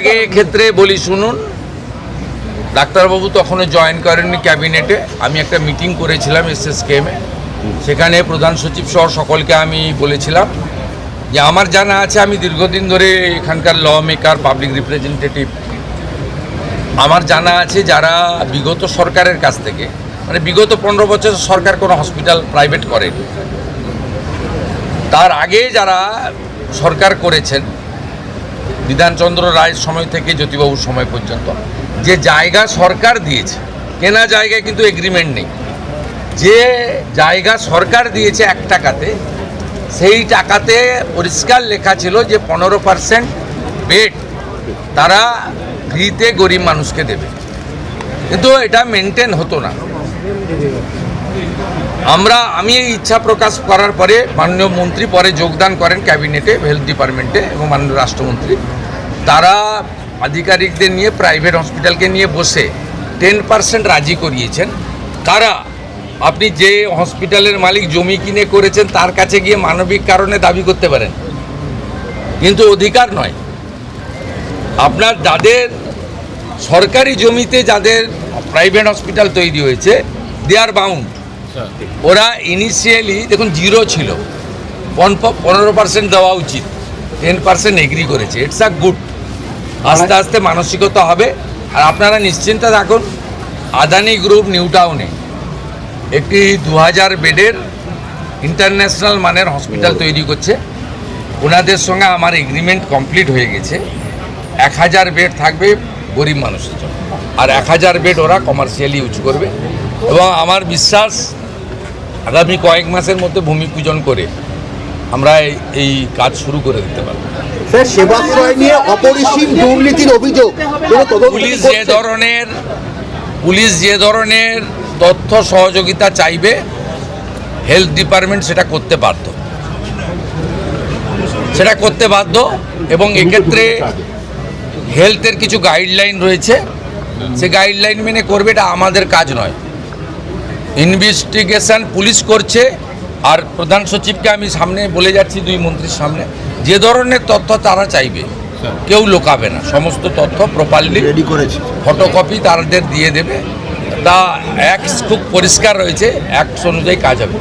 আগে ক্ষেত্রে বলি শুনুন, ডাক্তারবাবু তখনও জয়েন করেননি ক্যাবিনেটে। আমি একটা মিটিং করেছিলাম SSKM-এ, সেখানে প্রধান সচিব সহ সকলকে আমি বলেছিলাম যে আমার জানা আছে, আমি দীর্ঘদিন ধরে এখানকার ল মেকার, পাবলিক রিপ্রেজেন্টেটিভ, আমার জানা আছে যারা বিগত সরকারের কাছ থেকে, মানে বিগত 15 বছর সরকার কোনো হসপিটাল প্রাইভেট করেনি, তার আগে যারা সরকার করেছেন বিধানচন্দ্র রায়ের সময় থেকে জ্যোতিবাবুর সময় পর্যন্ত, যে জায়গা সরকার দিয়েছে, কেনা জায়গায় কিন্তু এগ্রিমেন্ট নেই, যে জায়গা সরকার দিয়েছে 1 টাকাতে, সেই টাকাতে পরিষ্কার লেখা ছিল যে 15% বেড তারা ফ্রিতে গরিব মানুষকে দেবে, কিন্তু এটা মেনটেন হতো না। আমি এই ইচ্ছা প্রকাশ করার পরে মাননীয় মন্ত্রী পরে যোগদান করেন ক্যাবিনেটে, হেলথ ডিপার্টমেন্টে, এবং মাননীয় রাষ্ট্রমন্ত্রী তারা আধিকারিকদের নিয়ে প্রাইভেট হসপিটালকে নিয়ে বসে 10% রাজি করিয়েছেন। তারা আপনি যে হসপিটালের মালিক জমি কিনে করেছেন তার কাছে গিয়ে মানবিক কারণে দাবি করতে পারেন, কিন্তু অধিকার নয়। আপনার যাদের সরকারি জমিতে যাদের প্রাইভেট হসপিটাল তৈরি হয়েছে, দে আর বাউন্ড। ওরা ইনিশিয়ালি দেখুন 0 ছিল, 15% দেওয়া উচিত, 10% এগ্রি করেছে। It's a good. আস্তে আস্তে মানসিকতা হবে। আর আপনারা নিশ্চিন্তে থাকুন, আদানি গ্রুপ নিউ টাউনে একটি 2000 বেডের ইন্টারন্যাশনাল মানের হসপিটাল তৈরি করছে। ওনাদের সঙ্গে আমার এগ্রিমেন্ট কমপ্লিট হয়ে গেছে। 1000 বেড থাকবে গরিব মানুষের জন্য, আর 1000 বেড ওরা কমার্শিয়ালি ইউজ করবে। এবং আমার বিশ্বাস আগামী কয়েক মাসের মধ্যে ভূমি পূজন করে আমরা এই কাজ শুরু করে দিতে পারব। স্যার, সেবাশ্রয় নিয়ে অপরিসীম দুর্নীতির অভিযোগ, পুলিশ যে ধরনের তথ্য সহযোগিতা চাইবে, হেলথ ডিপার্টমেন্ট সেটা করতে বাধ্য। এবং এক্ষেত্রে হেলথের কিছু গাইডলাইন রয়েছে, সে গাইডলাইন মেনে করবে, এটা আমাদের কাজ নয়। ইনভেস্টিগেশন পুলিশ করছে। আর প্রধান সচিবকে আমি সামনে বলে যাচ্ছি, 2 মন্ত্রীর সামনে, যে ধরনের তথ্য তারা চাইবে কেউ লোকাবে না, সমস্ত তথ্য প্রপারলি রেডি করেছে, ফটোকপি তাদের দিয়ে দেবে। তা খুব পরিষ্কার রয়েছে, অনুযায়ী কাজ হবে।